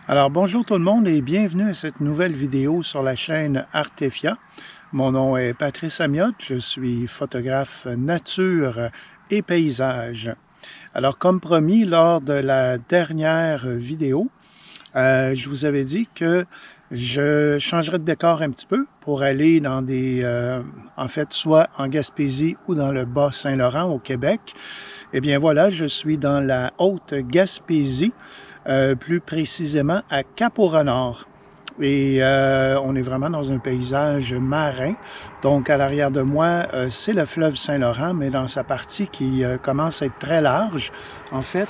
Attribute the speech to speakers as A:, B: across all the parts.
A: Alors bonjour tout le monde et bienvenue à cette nouvelle vidéo sur la chaîne Artefia. Mon nom est Patrice Amiotte, je suis photographe nature et paysage. Alors comme promis lors de la dernière vidéo, je vous avais dit que je changerais de décor un petit peu pour aller dans en fait, soit en Gaspésie ou dans le Bas-Saint-Laurent au Québec. Eh bien voilà, je suis dans la Haute-Gaspésie, plus précisément à Cap-au-Renard. Et on est vraiment dans un paysage marin. Donc, à l'arrière de moi, c'est le fleuve Saint-Laurent, mais dans sa partie qui commence à être très large. En fait,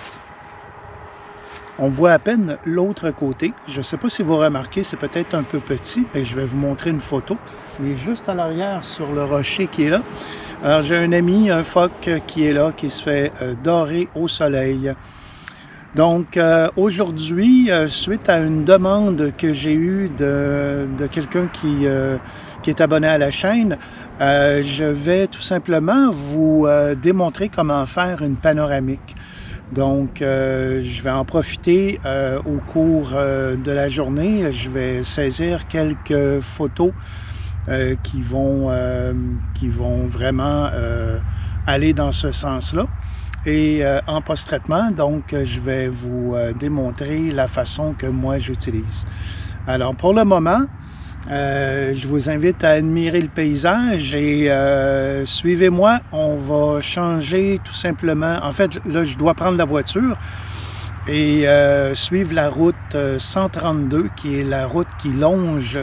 A: on voit à peine l'autre côté. Je ne sais pas si vous remarquez, c'est peut-être un peu petit, mais je vais vous montrer une photo. Il est juste à l'arrière sur le rocher qui est là. Alors, j'ai un ami, un phoque qui est là, qui se fait dorer au soleil. Donc, aujourd'hui, suite à une demande que j'ai eue de quelqu'un qui est abonné à la chaîne, je vais tout simplement vous démontrer comment faire une panoramique. Donc, je vais en profiter au cours de la journée. Je vais saisir quelques photos qui vont vraiment aller dans ce sens-là. Et en post-traitement, donc, je vais vous démontrer la façon que moi j'utilise. Alors, pour le moment, je vous invite à admirer le paysage et suivez-moi. On va changer tout simplement. En fait, là, je dois prendre la voiture et suivre la route 132, qui est la route qui longe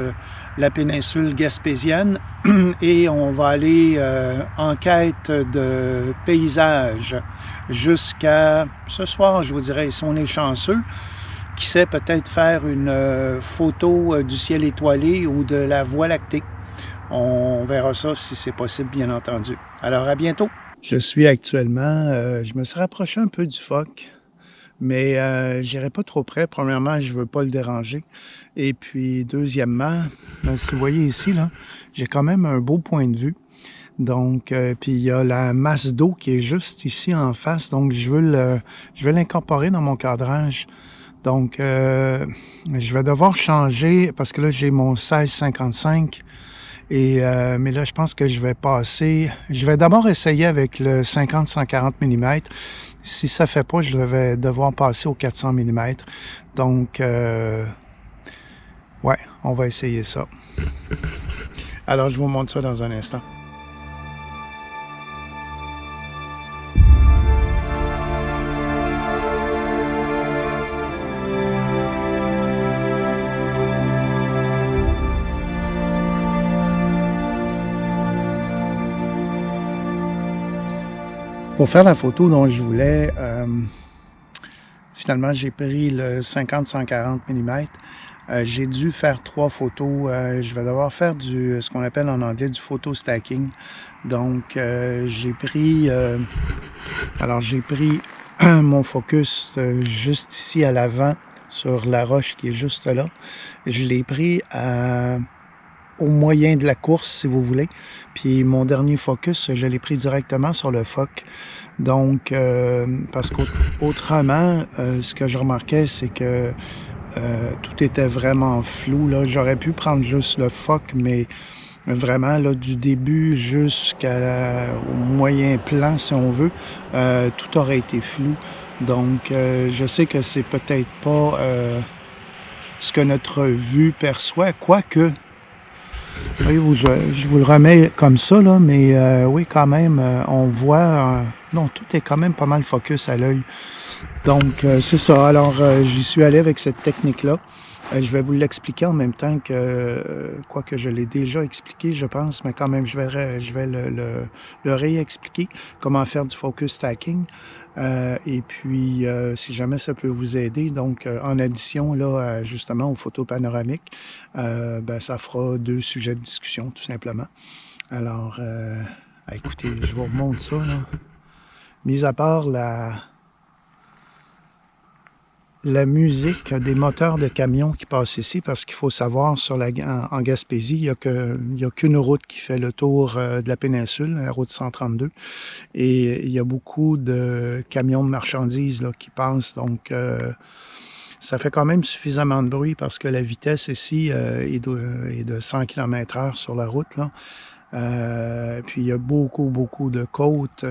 A: la péninsule gaspésienne. Et on va aller en quête de paysages jusqu'à ce soir, je vous dirais, si on est chanceux. Qui sait, peut-être faire une photo du ciel étoilé ou de la Voie lactée. On verra ça si c'est possible, bien entendu. Alors, à bientôt. Je suis actuellement, je me suis rapproché un peu du phoque, mais j'irai pas trop près. Premièrement, je veux pas le déranger. Et puis, deuxièmement, si vous voyez ici, là, j'ai quand même un beau point de vue. Donc, puis il y a la masse d'eau qui est juste ici en face. Donc, je veux l'incorporer dans mon cadrage. Donc, je vais devoir changer parce que là, j'ai mon 16-55. Mais là, je pense que je vais passer. Je vais d'abord essayer avec le 50-140 mm. Si ça fait pas, je vais devoir passer au 400 mm. Donc, ouais, on va essayer ça. Alors, je vous montre ça dans un instant. Pour faire la photo dont je voulais, finalement, j'ai pris le 50-140 mm. J'ai dû faire 3 photos. Je vais devoir faire ce qu'on appelle en anglais du photo stacking. Donc, j'ai pris mon focus juste ici à l'avant sur la roche qui est juste là. Je l'ai pris au moyen de la course, si vous voulez. Puis mon dernier focus, je l'ai pris directement sur le phoque. Donc, parce qu'autrement, ce que je remarquais, c'est que tout était vraiment flou. Là, j'aurais pu prendre juste le phoque, mais vraiment, là, du début au moyen plan, si on veut, tout aurait été flou. Donc, je sais que c'est peut-être pas ce que notre vue perçoit, quoique. Oui, je vous le remets comme ça, là, mais oui, quand même, on voit. Non, tout est quand même pas mal focus à l'œil. Donc, c'est ça. Alors, j'y suis allé avec cette technique-là. Je vais vous l'expliquer en même temps que, quoique je l'ai déjà expliqué, je pense, mais quand même, je vais le réexpliquer, comment faire du focus stacking. Et puis, si jamais ça peut vous aider, donc en addition, là, justement, aux photos panoramiques, ben, ça fera 2 sujets de discussion, tout simplement. Alors, écoutez, je vous remonte ça, là. Mis à part la musique des moteurs de camions qui passent ici, parce qu'il faut savoir, en Gaspésie, il y a qu'une route qui fait le tour de la péninsule, la route 132, et il y a beaucoup de camions de marchandises là, qui passent, donc Ça fait quand même suffisamment de bruit parce que la vitesse ici est de 100 km/h sur la route, là. Puis il y a beaucoup de côtes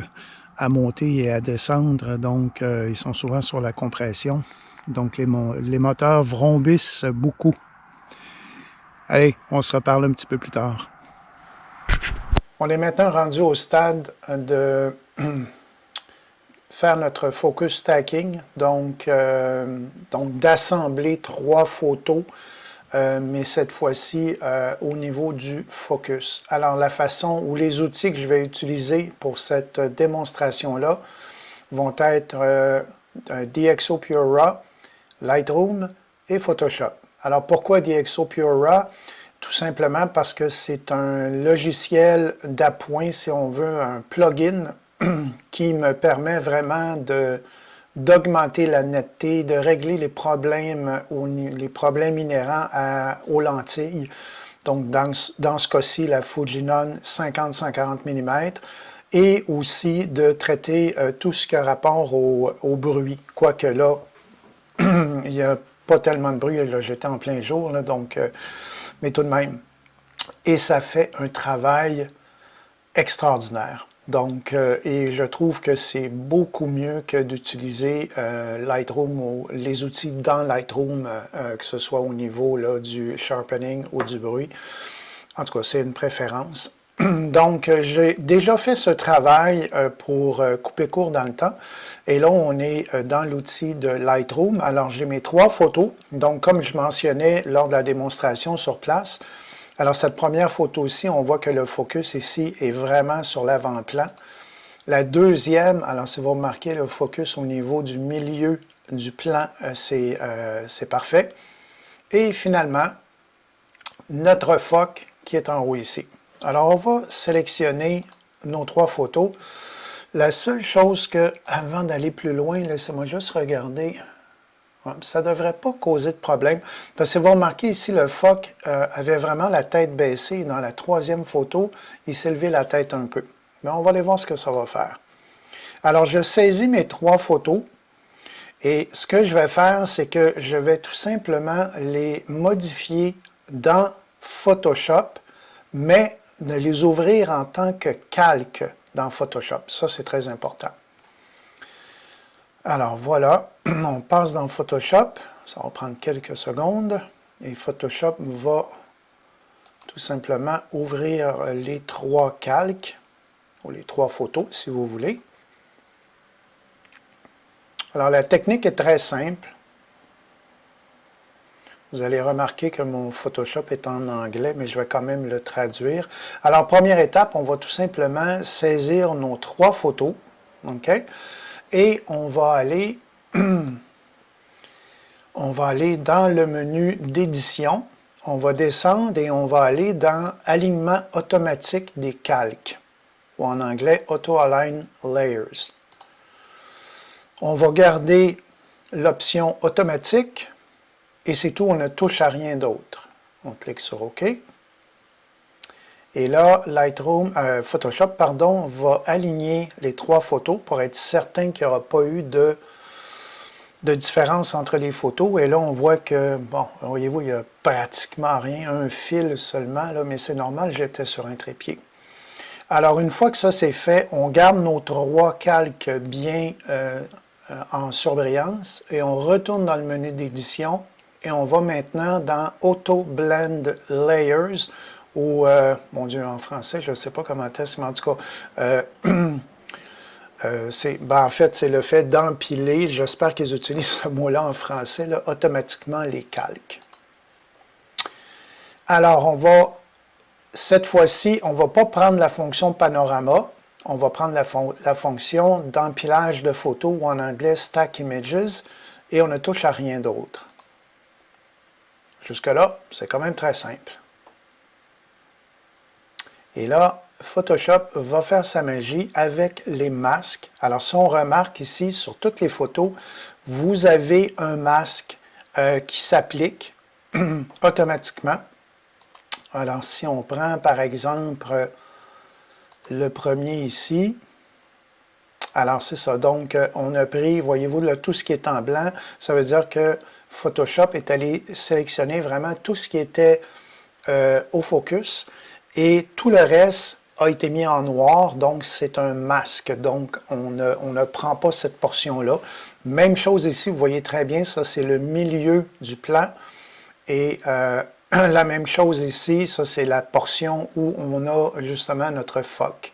A: à monter et à descendre, donc ils sont souvent sur la compression. Donc les moteurs vrombissent beaucoup. Allez, on se reparle un petit peu plus tard. On est maintenant rendu au stade de faire notre focus stacking, donc d'assembler 3 photos, mais cette fois-ci au niveau du focus. Alors la façon ou les outils que je vais utiliser pour cette démonstration-là vont être DxO Pure Raw, Lightroom et Photoshop. Alors pourquoi DxO Pure Raw? Tout simplement parce que c'est un logiciel d'appoint, si on veut, un plugin qui me permet vraiment d'augmenter la netteté, de régler les problèmes inhérents aux lentilles. Donc, dans ce cas-ci, la Fujinon 50-140 mm, et aussi de traiter tout ce qui a rapport au bruit. Quoique là, il n'y a pas tellement de bruit, là, j'étais en plein jour, là, donc, mais tout de même. Et ça fait un travail extraordinaire. Donc, et je trouve que c'est beaucoup mieux que d'utiliser Lightroom ou les outils dans Lightroom, que ce soit au niveau là, du sharpening ou du bruit. En tout cas, c'est une préférence. Donc, j'ai déjà fait ce travail pour couper court dans le temps. Et là, on est dans l'outil de Lightroom. Alors, j'ai mes 3 photos. Donc, comme je mentionnais lors de la démonstration sur place, alors cette première photo-ci, on voit que le focus ici est vraiment sur l'avant-plan. La deuxième, alors si vous remarquez le focus au niveau du milieu du plan, c'est parfait. Et finalement, notre phoque qui est en haut ici. Alors, on va sélectionner nos 3 photos. La seule chose que, avant d'aller plus loin, laissez-moi juste regarder. Ça ne devrait pas causer de problème. Parce que vous remarquez ici, le phoque avait vraiment la tête baissée. Dans la 3e photo, il s'est levé la tête un peu. Mais on va aller voir ce que ça va faire. Alors, je saisis mes 3 photos. Et ce que je vais faire, c'est que je vais tout simplement les modifier dans Photoshop, mais de les ouvrir en tant que calque dans Photoshop. Ça, c'est très important. Alors voilà, on passe dans Photoshop, ça va prendre quelques secondes, et Photoshop va tout simplement ouvrir les 3 calques, ou les 3 photos si vous voulez. Alors la technique est très simple. Vous allez remarquer que mon Photoshop est en anglais, mais je vais quand même le traduire. Alors première étape, on va tout simplement saisir nos 3 photos, OK? Et on va aller dans le menu d'édition, on va descendre et on va aller dans alignement automatique des calques, ou en anglais Auto Align Layers. On va garder l'option automatique et c'est tout, on ne touche à rien d'autre. On clique sur OK. Et là, Photoshop va aligner les 3 photos pour être certain qu'il n'y aura pas eu de différence entre les photos. Et là, on voit que, bon, voyez-vous, il n'y a pratiquement rien, un fil seulement, là, mais c'est normal, j'étais sur un trépied. Alors, une fois que ça c'est fait, on garde nos 3 calques bien en surbrillance et on retourne dans le menu d'édition et on va maintenant dans Auto Blend Layers, ou, mon Dieu, en français, je ne sais pas comment c'est, mais en tout cas, en fait, c'est le fait d'empiler, j'espère qu'ils utilisent ce mot-là en français, là, automatiquement les calques. Alors, cette fois-ci, on ne va pas prendre la fonction panorama, on va prendre la fonction d'empilage de photos, ou en anglais Stack Images, et on ne touche à rien d'autre. Jusque-là, c'est quand même très simple. Et là, Photoshop va faire sa magie avec les masques. Alors, si on remarque ici, sur toutes les photos, vous avez un masque qui s'applique automatiquement. Alors, si on prend, par exemple, le premier ici, alors c'est ça. Donc, on a pris, voyez-vous, là, tout ce qui est en blanc, ça veut dire que Photoshop est allé sélectionner vraiment tout ce qui était au focus et tout le reste a été mis en noir, donc c'est un masque, donc on ne prend pas cette portion-là. Même chose ici, vous voyez très bien, ça c'est le milieu du plan et la même chose ici, ça c'est la portion où on a justement notre phoque.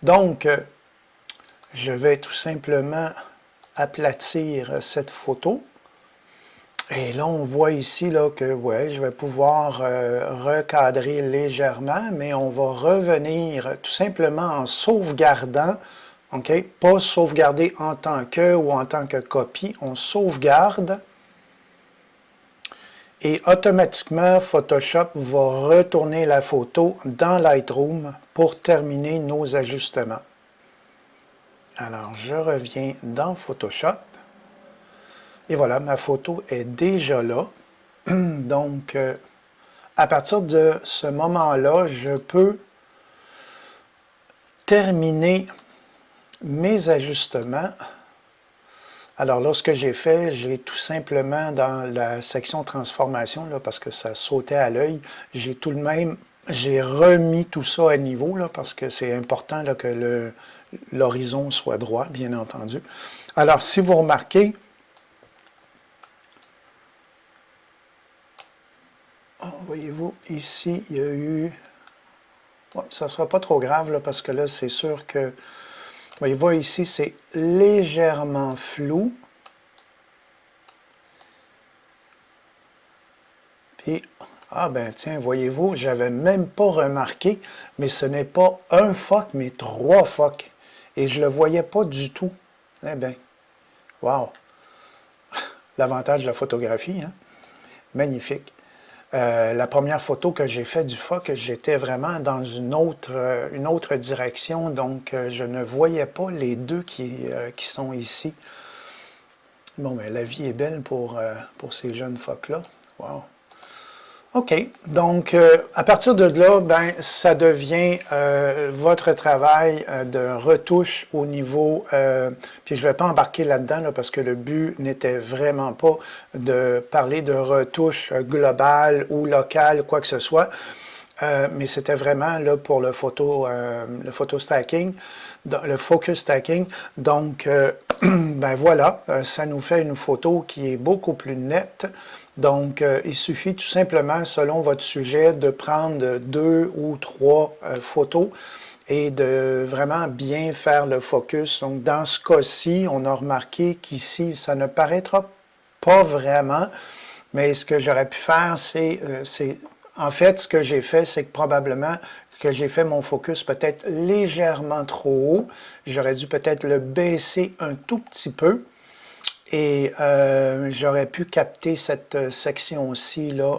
A: Donc, je vais tout simplement aplatir cette photo. Et là, on voit ici là, que ouais, je vais pouvoir recadrer légèrement, mais on va revenir tout simplement en sauvegardant, OK? Pas sauvegarder en tant que ou en tant que copie, on sauvegarde. Et automatiquement, Photoshop va retourner la photo dans Lightroom pour terminer nos ajustements. Alors, je reviens dans Photoshop. Et voilà, ma photo est déjà là. Donc, à partir de ce moment-là, je peux terminer mes ajustements. Alors là, ce que j'ai fait, j'ai tout simplement dans la section transformation, là, parce que ça sautait à l'œil, j'ai tout de même, j'ai remis tout ça à niveau, là, parce que c'est important là, que l'horizon soit droit, bien entendu. Alors, si vous remarquez, voyez-vous, ici, il y a eu... Bon, ça ne sera pas trop grave, là, parce que là, c'est sûr que... Voyez-vous, ici, c'est légèrement flou. Puis, ah ben tiens, voyez-vous, j'avais même pas remarqué, mais ce n'est pas un phoque, mais 3 phoques. Et je ne le voyais pas du tout. Eh bien, wow! L'avantage de la photographie, hein? Magnifique. La première photo que j'ai faite du phoque, j'étais vraiment dans une autre direction, donc je ne voyais pas les deux qui sont ici. Bon, mais la vie est belle pour ces jeunes phoques-là. Wow! OK. Donc, à partir de là, ben, ça devient votre travail de retouche au niveau... puis je ne vais pas embarquer là-dedans là, parce que le but n'était vraiment pas de parler de retouche globale ou locale, quoi que ce soit. Mais c'était vraiment là, pour le photo stacking, le focus stacking. Donc, ben voilà, ça nous fait une photo qui est beaucoup plus nette. Donc, il suffit tout simplement, selon votre sujet, de prendre 2 ou 3 photos et de vraiment bien faire le focus. Donc, dans ce cas-ci, on a remarqué qu'ici, ça ne paraîtra pas vraiment, mais ce que j'aurais pu faire, en fait, ce que j'ai fait, c'est que probablement que j'ai fait mon focus peut-être légèrement trop haut. J'aurais dû peut-être le baisser un tout petit peu. Et j'aurais pu capter cette section-ci là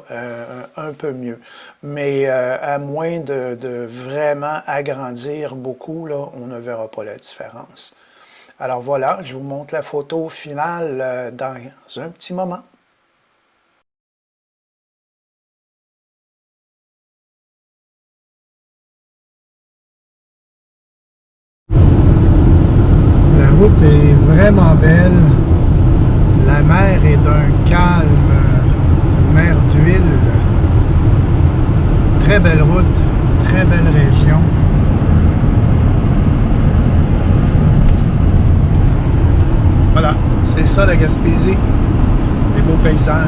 A: un peu mieux. Mais à moins de vraiment agrandir beaucoup, là, on ne verra pas la différence. Alors voilà, je vous montre la photo finale dans un petit moment. La route est vraiment belle. La mer est d'un calme, c'est une mer d'huile. Très belle route, très belle région. Voilà, c'est ça la Gaspésie, des beaux paysages.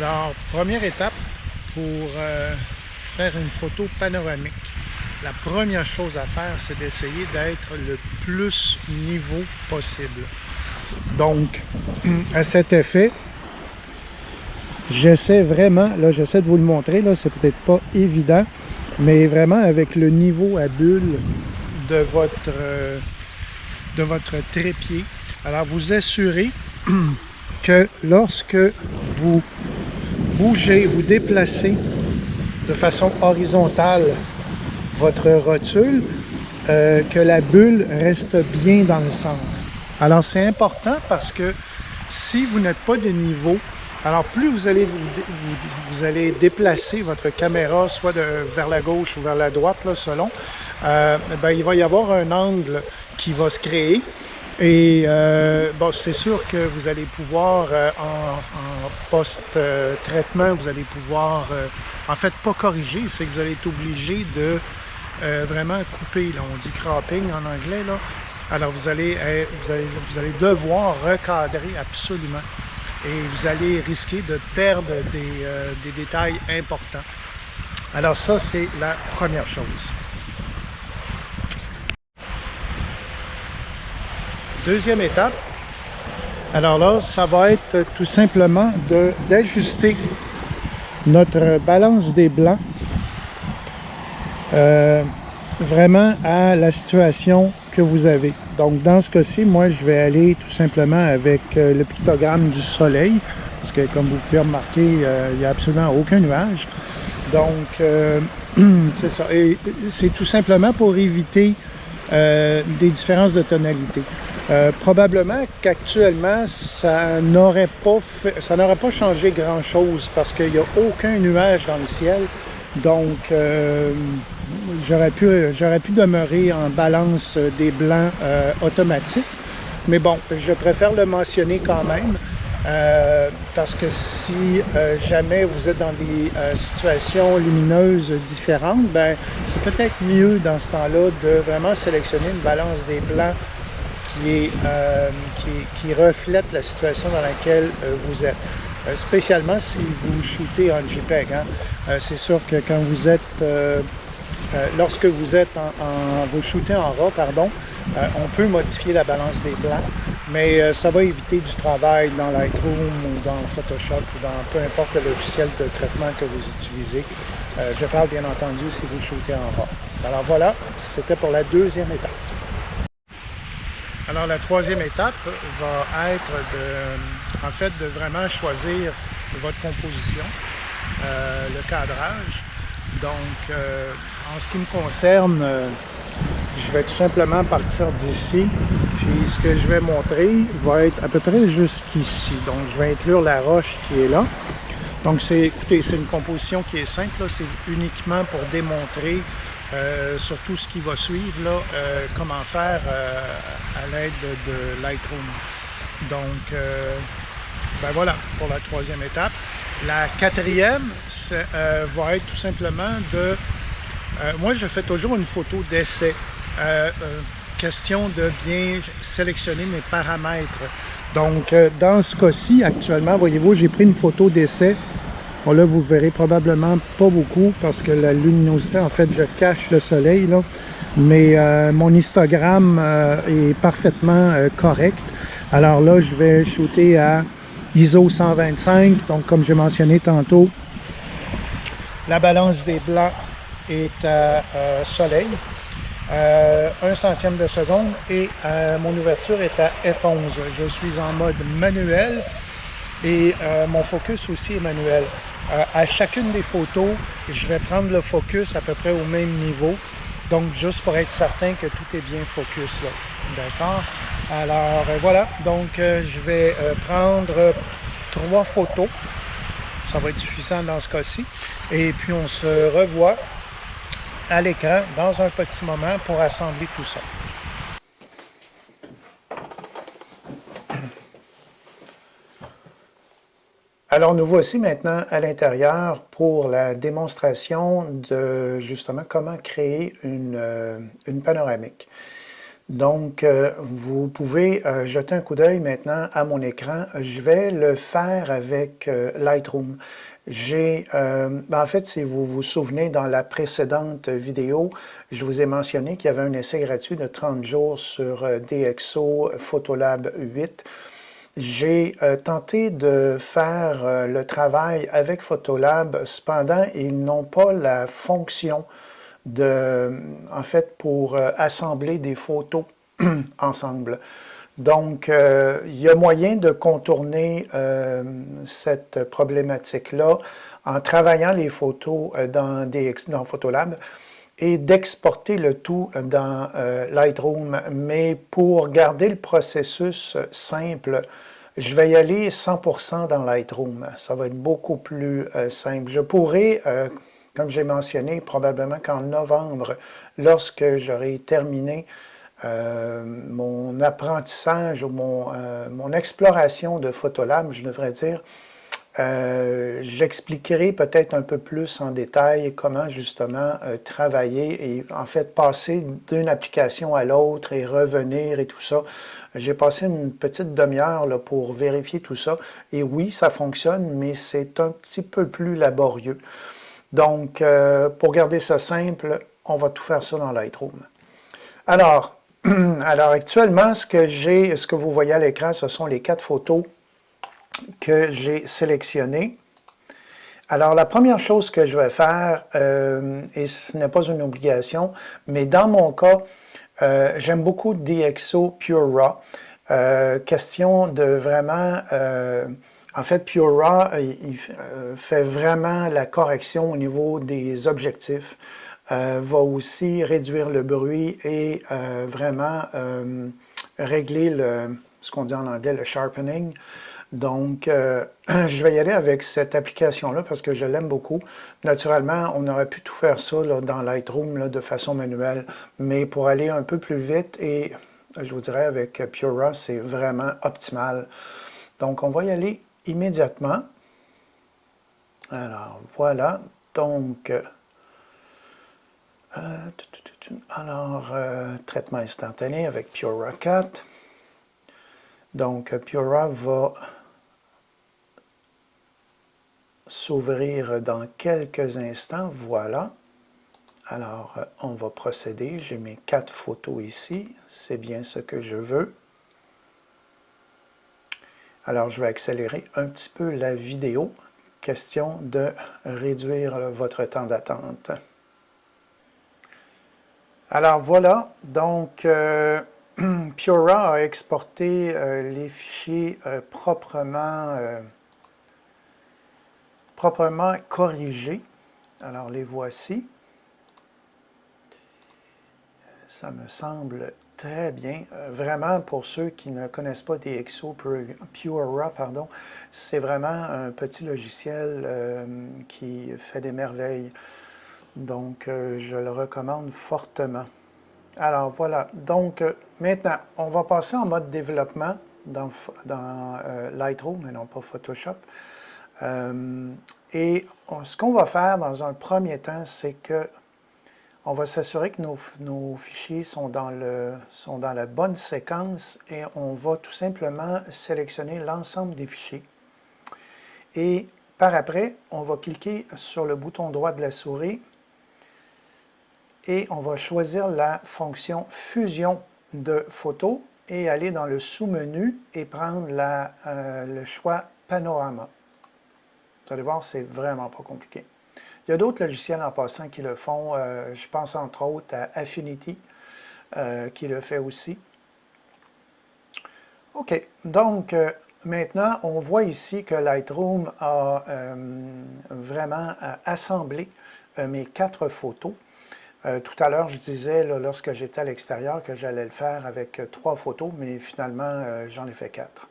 A: Alors, première étape pour faire une photo panoramique. La première chose à faire, c'est d'essayer d'être le plus niveau possible. Donc, à cet effet, j'essaie vraiment, là j'essaie de vous le montrer, là c'est peut-être pas évident, mais vraiment avec le niveau à bulle de votre trépied. Alors vous assurez que lorsque vous bougez, vous déplacez de façon horizontale votre rotule, que la bulle reste bien dans le centre. Alors c'est important parce que si vous n'êtes pas de niveau, alors plus vous allez déplacer votre caméra soit vers la gauche ou vers la droite, là, selon, ben, il va y avoir un angle qui va se créer. Et bon, c'est sûr que vous allez pouvoir, en post-traitement, vous allez pouvoir, en fait, pas corriger, c'est que vous allez être obligé de vraiment couper. Là, on dit cropping en anglais, là. Alors, vous allez devoir recadrer absolument. Et vous allez risquer de perdre des détails importants. Alors ça, c'est la première chose. Deuxième étape, alors là, ça va être tout simplement d'ajuster notre balance des blancs vraiment à la situation que vous avez. Donc dans ce cas-ci, moi je vais aller tout simplement avec le pictogramme du soleil, parce que comme vous pouvez remarquer, il n'y a absolument aucun nuage. Donc c'est ça. Et c'est tout simplement pour éviter des différences de tonalité. Probablement qu'actuellement, ça n'aurait pas changé grand-chose parce qu'il n'y a aucun nuage dans le ciel. Donc, j'aurais pu demeurer en balance des blancs automatiques. Mais bon, je préfère le mentionner quand même parce que si jamais vous êtes dans des situations lumineuses différentes, ben c'est peut-être mieux dans ce temps-là de vraiment sélectionner une balance des blancs qui reflète la situation dans laquelle vous êtes. Spécialement si vous shootez en JPEG. Hein. C'est sûr que quand vous êtes, lorsque vous êtes vous shootez en RAW, pardon, on peut modifier la balance des blancs, mais ça va éviter du travail dans Lightroom ou dans Photoshop ou dans peu importe le logiciel de traitement que vous utilisez. Je parle bien entendu si vous shootez en RAW. Alors voilà, c'était pour la deuxième étape. Alors la troisième étape va être en fait de vraiment choisir votre composition, le cadrage. Donc en ce qui me concerne, je vais tout simplement partir d'ici, puis ce que je vais montrer va être à peu près jusqu'ici. Donc je vais inclure la roche qui est là. Donc écoutez, c'est une composition qui est simple, c'est uniquement pour démontrer sur tout ce qui va suivre, là, comment faire à l'aide de Lightroom. Donc, ben voilà pour la troisième étape. La quatrième va être tout simplement de... moi, je fais toujours une photo d'essai. Question de bien sélectionner mes paramètres. Donc, dans ce cas-ci, actuellement, voyez-vous, j'ai pris une photo d'essai. Bon, là, vous verrez probablement pas beaucoup parce que la luminosité, en fait, je cache le soleil, là. Mais mon histogramme est parfaitement correct. Alors là, je vais shooter à ISO 125. Donc, comme j'ai mentionné tantôt, la balance des blancs est à soleil. 1 centième de seconde et mon ouverture est à F11. Je suis en mode manuel et mon focus aussi est manuel. À chacune des photos, je vais prendre le focus à peu près au même niveau. Donc, juste pour être certain que tout est bien focus là. D'accord? Alors, voilà. Donc, je vais prendre 3 photos. Ça va être suffisant dans ce cas-ci. Et puis, on se revoit à l'écran dans un petit moment pour assembler tout ça. Alors nous voici maintenant à l'intérieur pour la démonstration de justement comment créer une panoramique. Donc, vous pouvez jeter un coup d'œil maintenant à mon écran. Je vais le faire avec Lightroom. En fait, si vous vous souvenez, dans la précédente vidéo, je vous ai mentionné qu'il y avait un essai gratuit de 30 jours sur DxO Photolab 8. J'ai tenté de faire le travail avec Photolab, cependant, ils n'ont pas la fonction en fait, pour assembler des photos ensemble. Donc, il y a moyen de contourner cette problématique-là en travaillant les photos dans Photolab et d'exporter le tout dans Lightroom. Mais pour garder le processus simple, je vais y aller 100% dans Lightroom. Ça va être beaucoup plus simple. Je pourrais, comme j'ai mentionné, probablement qu'en novembre, lorsque j'aurai terminé mon apprentissage ou mon exploration de Photolab, je devrais dire, j'expliquerai peut-être un peu plus en détail comment justement travailler et en fait passer d'une application à l'autre et revenir et tout ça. J'ai passé une petite demi-heure pour vérifier tout ça et oui, ça fonctionne, mais c'est un petit peu plus laborieux. Donc, pour garder ça simple, on va tout faire ça dans Lightroom. Alors, actuellement, ce que vous voyez à l'écran, ce sont les 4 photos que j'ai sélectionnées. Alors, la première chose que je vais faire, et ce n'est pas une obligation, mais dans mon cas, j'aime beaucoup DxO Pure Raw. Question de vraiment... en fait, Pure Raw, il fait vraiment la correction au niveau des objectifs. Va aussi réduire le bruit et vraiment régler ce qu'on dit en anglais, le sharpening. Donc, je vais y aller avec cette application-là parce que je l'aime beaucoup. Naturellement, on aurait pu tout faire ça là, dans Lightroom là, de façon manuelle, mais pour aller un peu plus vite et je vous dirais avec Pure Raw, c'est vraiment optimal. Donc, on va y aller immédiatement. Alors, voilà. Donc, traitement instantané avec Pure Raw 4. Donc, Pure Raw va s'ouvrir dans quelques instants. Voilà. Alors, on va procéder. J'ai mes 4 photos ici. C'est bien ce que je veux. Alors, je vais accélérer un petit peu la vidéo. Question de réduire votre temps d'attente. Alors, voilà. Donc, Pure Raw a exporté les fichiers proprement corrigés. Alors, les voici. Ça me semble très bien. Vraiment, pour ceux qui ne connaissent pas DxO Pure Raw, pardon, c'est vraiment un petit logiciel qui fait des merveilles. Donc, je le recommande fortement. Alors, voilà. Donc, maintenant, on va passer en mode développement dans Lightroom, et non pas Photoshop. Et ce qu'on va faire dans un premier temps, c'est que on va s'assurer que nos fichiers sont dans la bonne séquence et on va tout simplement sélectionner l'ensemble des fichiers. Et par après, on va cliquer sur le bouton droit de la souris et on va choisir la fonction fusion de photos et aller dans le sous-menu et prendre le choix panorama. Vous allez voir, c'est vraiment pas compliqué. Il y a d'autres logiciels en passant qui le font. Je pense entre autres à Affinity qui le fait aussi. OK. Donc, maintenant, on voit ici que Lightroom a vraiment assemblé mes 4 photos. Tout à l'heure, je disais, là, lorsque j'étais à l'extérieur, que j'allais le faire avec 3 photos, mais finalement, j'en ai fait 4.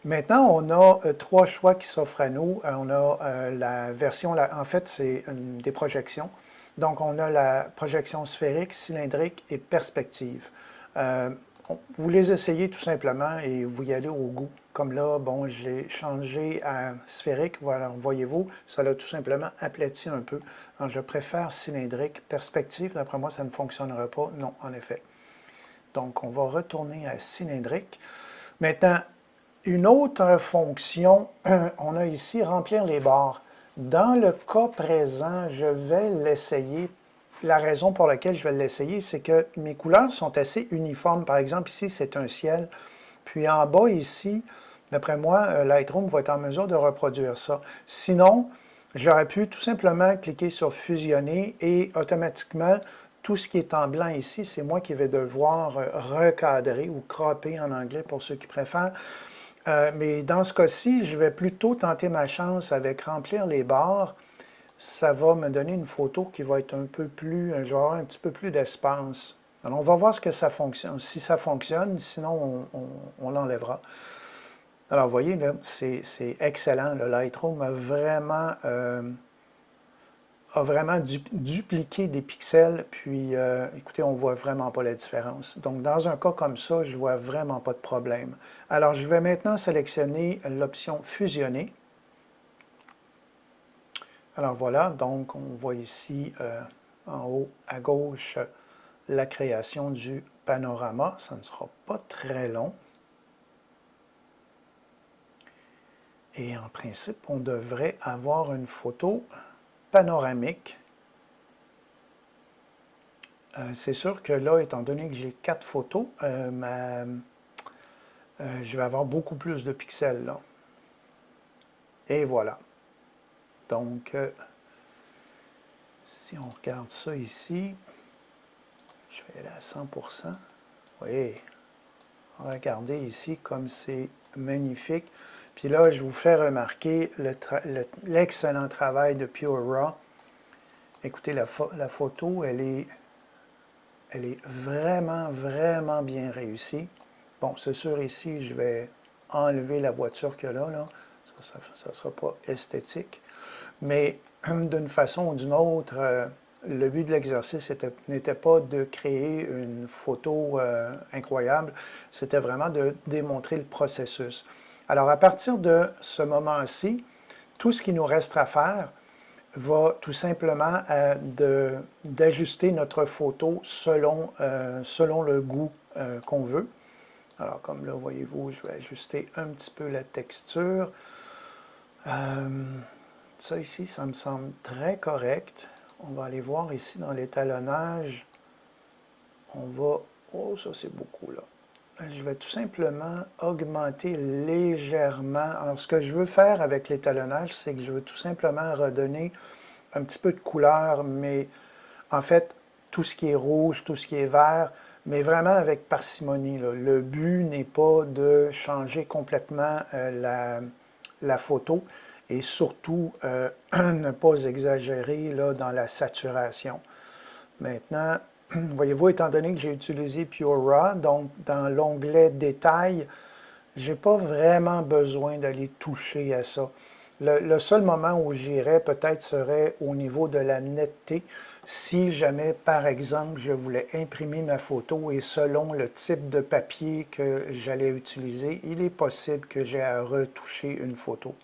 A: Maintenant, on a 3 choix qui s'offrent à nous. On a la version, en fait, c'est des projections. Donc, on a la projection sphérique, cylindrique et perspective. Vous les essayez tout simplement et vous y allez au goût. Comme là, bon, j'ai changé à sphérique. Voilà, voyez-vous, ça l'a tout simplement aplati un peu. Alors, je préfère cylindrique. Perspective, d'après moi, ça ne fonctionnera pas. Non, en effet. Donc, on va retourner à cylindrique. Maintenant, une autre fonction, on a ici remplir les bords. Dans le cas présent, je vais l'essayer. La raison pour laquelle je vais l'essayer, c'est que mes couleurs sont assez uniformes. Par exemple, ici, c'est un ciel. Puis en bas, ici, d'après moi, Lightroom va être en mesure de reproduire ça. Sinon, j'aurais pu tout simplement cliquer sur fusionner et automatiquement, tout ce qui est en blanc ici, c'est moi qui vais devoir recadrer ou cropper en anglais pour ceux qui préfèrent. Mais dans ce cas-ci, je vais plutôt tenter ma chance avec remplir les barres. Ça va me donner une photo qui va être un peu plus, je vais avoir un petit peu plus d'espace. Alors, on va voir ce que ça fonctionne, si ça fonctionne, sinon on l'enlèvera. Alors, vous voyez, là, c'est excellent. Le Lightroom a vraiment dupliqué des pixels, puis écoutez, on ne voit vraiment pas la différence. Donc, dans un cas comme ça, je ne vois vraiment pas de problème. Alors, je vais maintenant sélectionner l'option fusionner. Alors voilà, donc on voit ici en haut à gauche la création du panorama. Ça ne sera pas très long. Et en principe, on devrait avoir une photo panoramique. C'est sûr que là, étant donné que j'ai 4 photos, je vais avoir beaucoup plus de pixels là. Et voilà. Donc, si on regarde ça ici, je vais aller à 100%. Oui, regardez ici comme c'est magnifique. Puis là, je vous fais remarquer l'excellent travail de Pure Raw. Écoutez, la photo, elle est vraiment, vraiment bien réussie. Bon, c'est sûr, ici, je vais enlever la voiture qu'il y a là. Ça ne sera pas esthétique. Mais d'une façon ou d'une autre, le but de l'exercice n'était pas de créer une photo incroyable, c'était vraiment de démontrer le processus. Alors, à partir de ce moment-ci, tout ce qui nous reste à faire va tout simplement d'ajuster notre photo selon le goût qu'on veut. Alors, comme là, voyez-vous, je vais ajuster un petit peu la texture. Ça ici, ça me semble très correct. On va aller voir ici dans l'étalonnage. On va... Oh, ça c'est beaucoup là. Je vais tout simplement augmenter légèrement. Alors, ce que je veux faire avec l'étalonnage, c'est que je veux tout simplement redonner un petit peu de couleur, mais en fait, tout ce qui est rouge, tout ce qui est vert, mais vraiment avec parcimonie, là. Le but n'est pas de changer complètement la photo et surtout ne pas exagérer là, dans la saturation. Maintenant, voyez-vous, étant donné que j'ai utilisé Pure Raw, donc dans l'onglet Détails, je n'ai pas vraiment besoin d'aller toucher à ça. Le seul moment où j'irais peut-être serait au niveau de la netteté, si jamais, par exemple, je voulais imprimer ma photo et selon le type de papier que j'allais utiliser, il est possible que j'ai à retoucher une photo.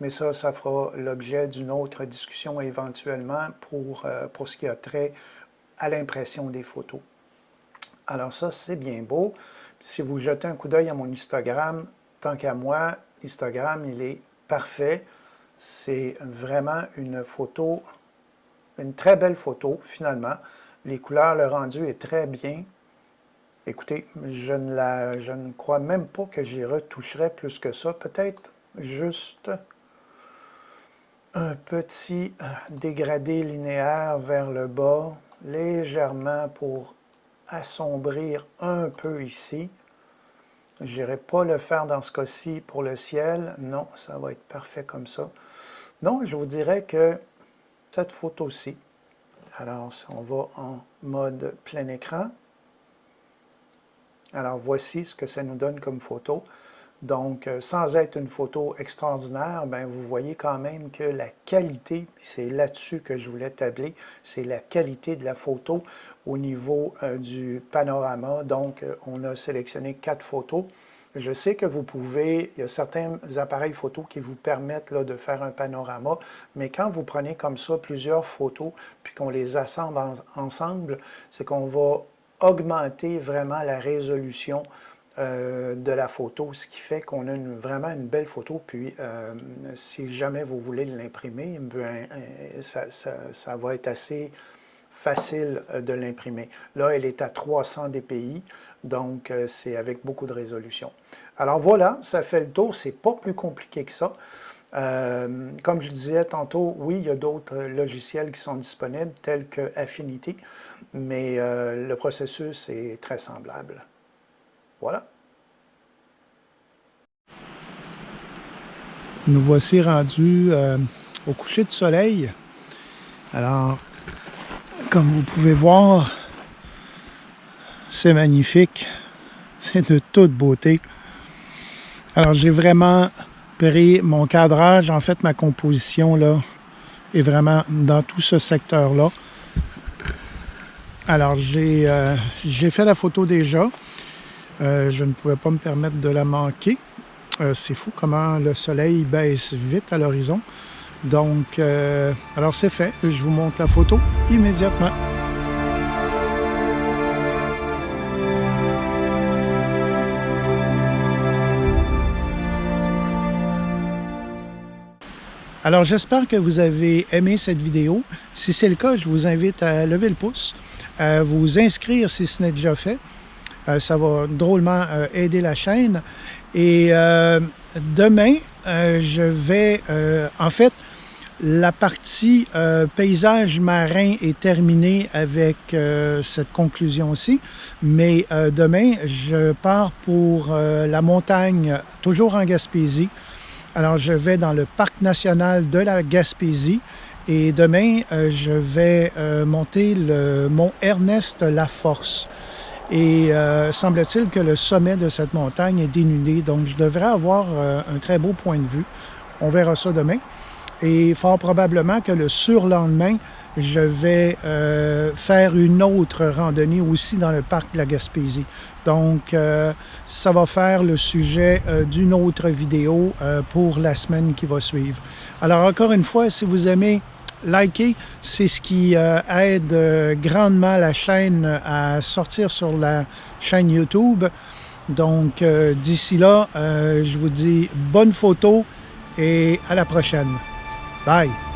A: Mais ça fera l'objet d'une autre discussion éventuellement pour ce qui a trait à l'impression des photos. Alors ça, c'est bien beau. Si vous jetez un coup d'œil à mon histogramme, tant qu'à moi, l'histogramme, il est parfait. C'est vraiment une photo, une très belle photo, finalement. Les couleurs, le rendu est très bien. Écoutez, je ne crois même pas que j'y retoucherai plus que ça. Peut-être juste un petit dégradé linéaire vers le bas, légèrement pour assombrir un peu ici. Je n'irai pas le faire dans ce cas-ci pour le ciel. Non, ça va être parfait comme ça. Non, je vous dirais que cette photo-ci, alors si on va en mode plein écran, alors voici ce que ça nous donne comme photo. Donc, sans être une photo extraordinaire, bien, vous voyez quand même que la qualité, c'est là-dessus que je voulais tabler, c'est la qualité de la photo au niveau du panorama. Donc, on a sélectionné 4 photos. Je sais que vous pouvez, il y a certains appareils photo qui vous permettent là, de faire un panorama, mais quand vous prenez comme ça plusieurs photos, puis qu'on les assemble ensemble, c'est qu'on va augmenter vraiment la résolution de la photo, ce qui fait qu'on a vraiment une belle photo. Puis, si jamais vous voulez l'imprimer, ça va être assez facile de l'imprimer. Là, elle est à 300 dpi, donc c'est avec beaucoup de résolution. Alors voilà, ça fait le tour, c'est pas plus compliqué que ça. Comme je disais tantôt, oui, il y a d'autres logiciels qui sont disponibles, tels que Affinity, mais le processus est très semblable. Voilà. Nous voici rendus au coucher du soleil. Alors, comme vous pouvez voir, c'est magnifique. C'est de toute beauté. Alors, j'ai vraiment pris mon cadrage, en fait, ma composition, là, est vraiment dans tout ce secteur-là. Alors, j'ai fait la photo déjà. Je ne pouvais pas me permettre de la manquer. C'est fou comment le soleil baisse vite à l'horizon. Donc, alors c'est fait. Je vous montre la photo immédiatement. Alors, j'espère que vous avez aimé cette vidéo. Si c'est le cas, je vous invite à lever le pouce, à vous inscrire si ce n'est déjà fait. Ça va drôlement aider la chaîne. Et demain, je vais... en fait, la partie paysage marin est terminée avec cette conclusion-ci. Mais demain, je pars pour la montagne, toujours en Gaspésie. Alors, je vais dans le Parc national de la Gaspésie. Et demain, je vais monter le mont Ernest-Laforce. Et semble-t-il que le sommet de cette montagne est dénudé. Donc, je devrais avoir un très beau point de vue. On verra ça demain. Et fort probablement que le surlendemain, je vais faire une autre randonnée aussi dans le parc de la Gaspésie. Donc, ça va faire le sujet d'une autre vidéo pour la semaine qui va suivre. Alors, encore une fois, si vous aimez liker, c'est ce qui aide grandement la chaîne à sortir sur la chaîne YouTube. Donc, d'ici là, je vous dis bonne photo et à la prochaine. Bye!